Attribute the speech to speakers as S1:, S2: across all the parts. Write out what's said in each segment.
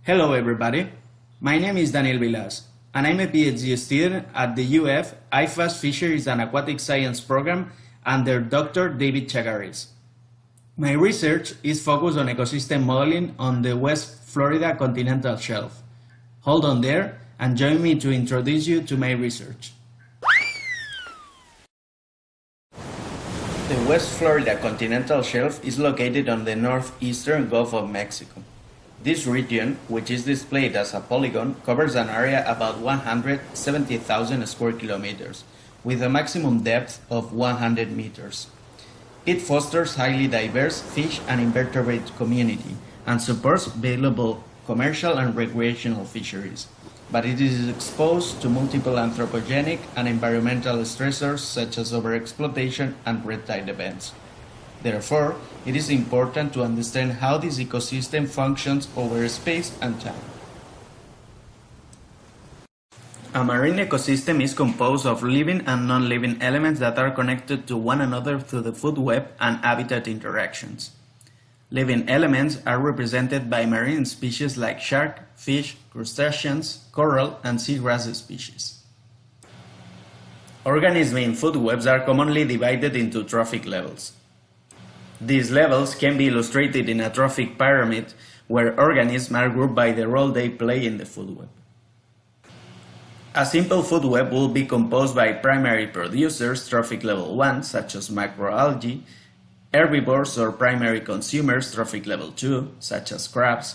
S1: Hello everybody, my name is Daniel Vilas and I'm a Ph.D. student at the UF IFAS Fisheries and Aquatic Science program under Dr. David Chagaris. My research is focused on ecosystem modeling on the West Florida continental shelf. Hold on there and join me to introduce you to my research. The West Florida continental shelf is located on the northeastern Gulf of Mexico. This region, which is displayed as a polygon, covers an area about 170,000 square kilometers, with a maximum depth of 100 meters. It fosters highly diverse fish and invertebrate community and supports valuable commercial and recreational fisheries, but it is exposed to multiple anthropogenic and environmental stressors such as overexploitation and red tide events. Therefore, it is important to understand how this ecosystem functions over space and time. A marine ecosystem is composed of living and non-living elements that are connected to one another through the food web and habitat interactions. Living elements are represented by marine species like shark, fish, crustaceans, coral, and seagrass species. Organisms in food webs are commonly divided into trophic levels. These levels can be illustrated in a trophic pyramid where organisms are grouped by the role they play in the food web. A simple food web will be composed by primary producers, trophic level 1, such as macroalgae, herbivores or primary consumers, trophic level 2, such as crabs,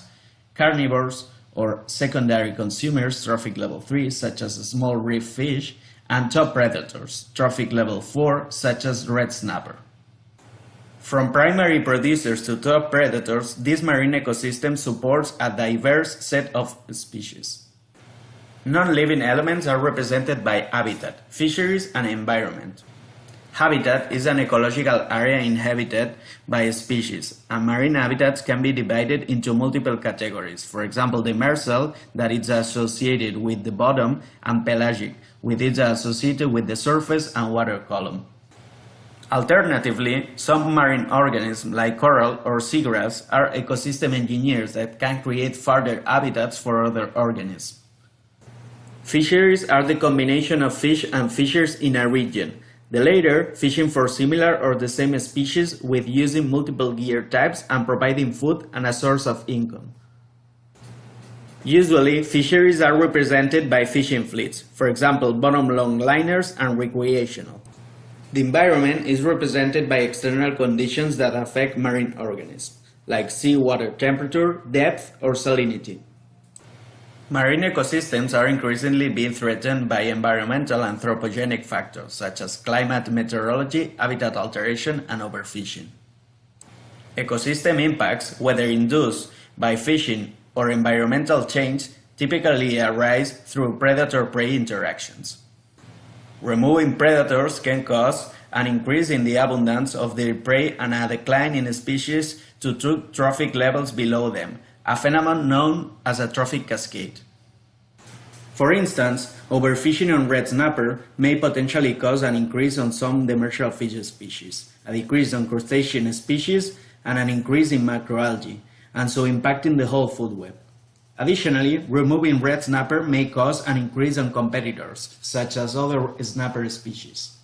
S1: carnivores or secondary consumers, trophic level 3, such as small reef fish, and top predators, trophic level 4, such as red snapper. From primary producers to top predators, this marine ecosystem supports a diverse set of species. Non-living elements are represented by habitat, fisheries, and environment. Habitat is an ecological area inhabited by a species, and marine habitats can be divided into multiple categories. For example, demersal, that is associated with the bottom, and pelagic, which is associated with the surface and water column. Alternatively, some marine organisms like coral or seagrass are ecosystem engineers that can create further habitats for other organisms. Fisheries are the combination of fish and fishers in a region, the latter fishing for similar or the same species with using multiple gear types and providing food and a source of income. Usually, fisheries are represented by fishing fleets, for example, bottom longliners and recreational. The environment is represented by external conditions that affect marine organisms, like seawater temperature, depth, or salinity. Marine ecosystems are increasingly being threatened by environmental anthropogenic factors such as climate meteorology, habitat alteration, and overfishing. Ecosystem impacts, whether induced by fishing or environmental change, typically arise through predator-prey interactions. Removing predators can cause an increase in the abundance of their prey and a decline in species to trophic levels below them, a phenomenon known as a trophic cascade. For instance, overfishing on red snapper may potentially cause an increase on some demersal fish species, a decrease on crustacean species, and an increase in macroalgae, and so impacting the whole food web. Additionally, removing red snapper may cause an increase on competitors, such as other snapper species.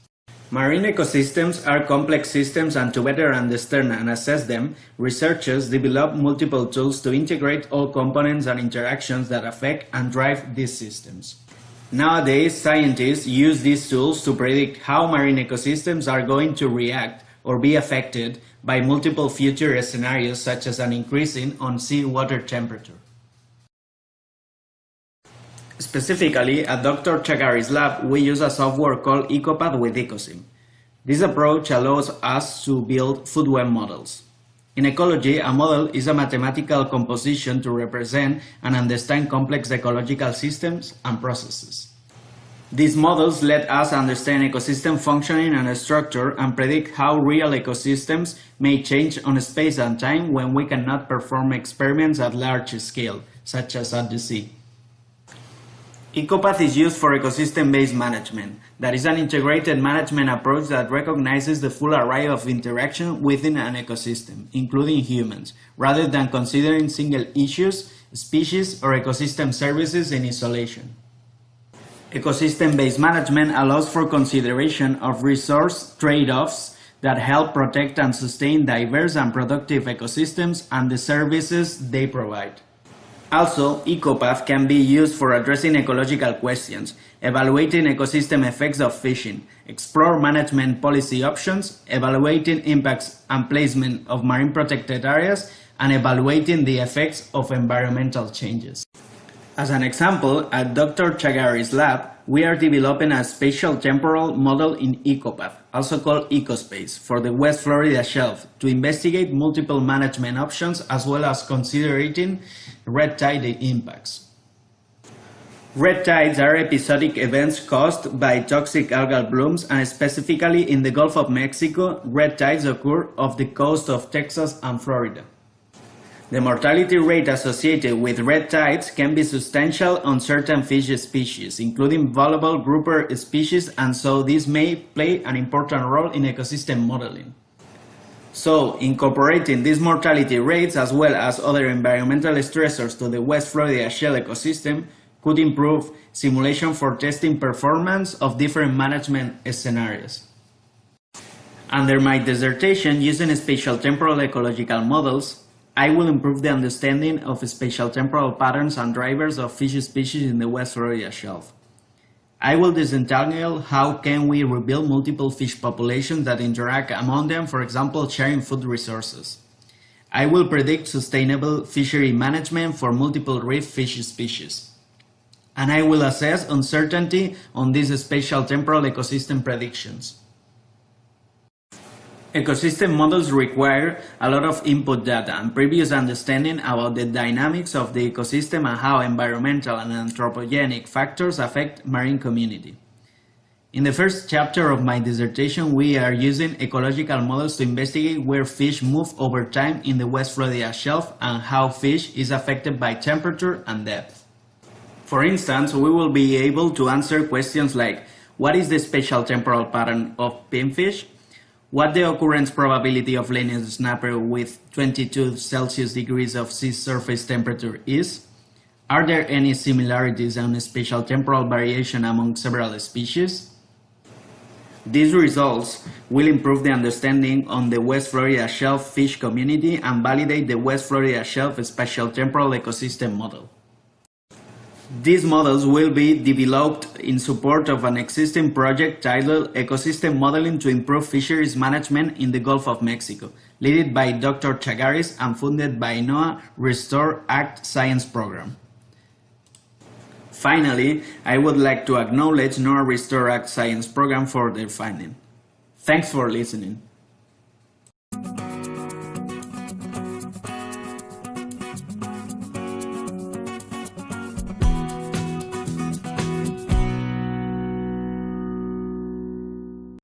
S1: Marine ecosystems are complex systems, and to better understand and assess them, researchers develop multiple tools to integrate all components and interactions that affect and drive these systems. Nowadays, scientists use these tools to predict how marine ecosystems are going to react or be affected by multiple future scenarios, such as an increase in seawater temperature. Specifically, at Dr. Chagaris' lab, we use a software called Ecopath with Ecosim. This approach allows us to build food web models. In ecology, a model is a mathematical composition to represent and understand complex ecological systems and processes. These models let us understand ecosystem functioning and structure and predict how real ecosystems may change on space and time when we cannot perform experiments at large scale, such as at the sea. Ecopath is used for ecosystem-based management. That is an integrated management approach that recognizes the full array of interaction within an ecosystem, including humans, rather than considering single issues species, or ecosystem services in isolation. Ecosystem-based management allows for consideration of resource trade-offs that help protect and sustain diverse and productive ecosystems and the services they provide. Also, Ecopath can be used for addressing ecological questions, evaluating ecosystem effects of fishing, explore management policy options, evaluating impacts and placement of marine protected areas, and evaluating the effects of environmental changes. As an example, at Dr. Chagari's lab, we are developing a spatial temporal model in Ecopath, also called Ecospace, for the West Florida shelf to investigate multiple management options as well as considering red tide impacts. Red tides are episodic events caused by toxic algal blooms, and specifically in the Gulf of Mexico, red tides occur off the coast of Texas and Florida. The mortality rate associated with red tides can be substantial on certain fish species, including valuable grouper species, and so this may play an important role in ecosystem modeling. So, incorporating these mortality rates as well as other environmental stressors to the West Florida shell ecosystem could improve simulation for testing performance of different management scenarios. Under my dissertation, using spatial temporal ecological models, I will improve the understanding of spatial temporal patterns and drivers of fish species in the West Florida shelf. I will disentangle how can we rebuild multiple fish populations that interact among them, for example, sharing food resources. I will predict sustainable fishery management for multiple reef fish species. And I will assess uncertainty on these spatial temporal ecosystem predictions. Ecosystem models require a lot of input data and previous understanding about the dynamics of the ecosystem and how environmental and anthropogenic factors affect marine community. In the first chapter of my dissertation, we are using ecological models to investigate where fish move over time in the West Florida shelf and how fish is affected by temperature and depth. For instance, we will be able to answer questions like, what is the spatial temporal pattern of pinfish? What the occurrence probability of linear snapper with 22 Celsius degrees of sea surface temperature is? Are there any similarities on spatial temporal variation among several species? These results will improve the understanding on the West Florida shelf fish community and validate the West Florida shelf spatial temporal ecosystem model. These models will be developed in support of an existing project titled Ecosystem Modeling to Improve Fisheries Management in the Gulf of Mexico, led by Dr. Chagaris and funded by NOAA Restore Act Science Program. Finally, I would like to acknowledge NOAA Restore Act Science Program for their funding. Thanks for listening.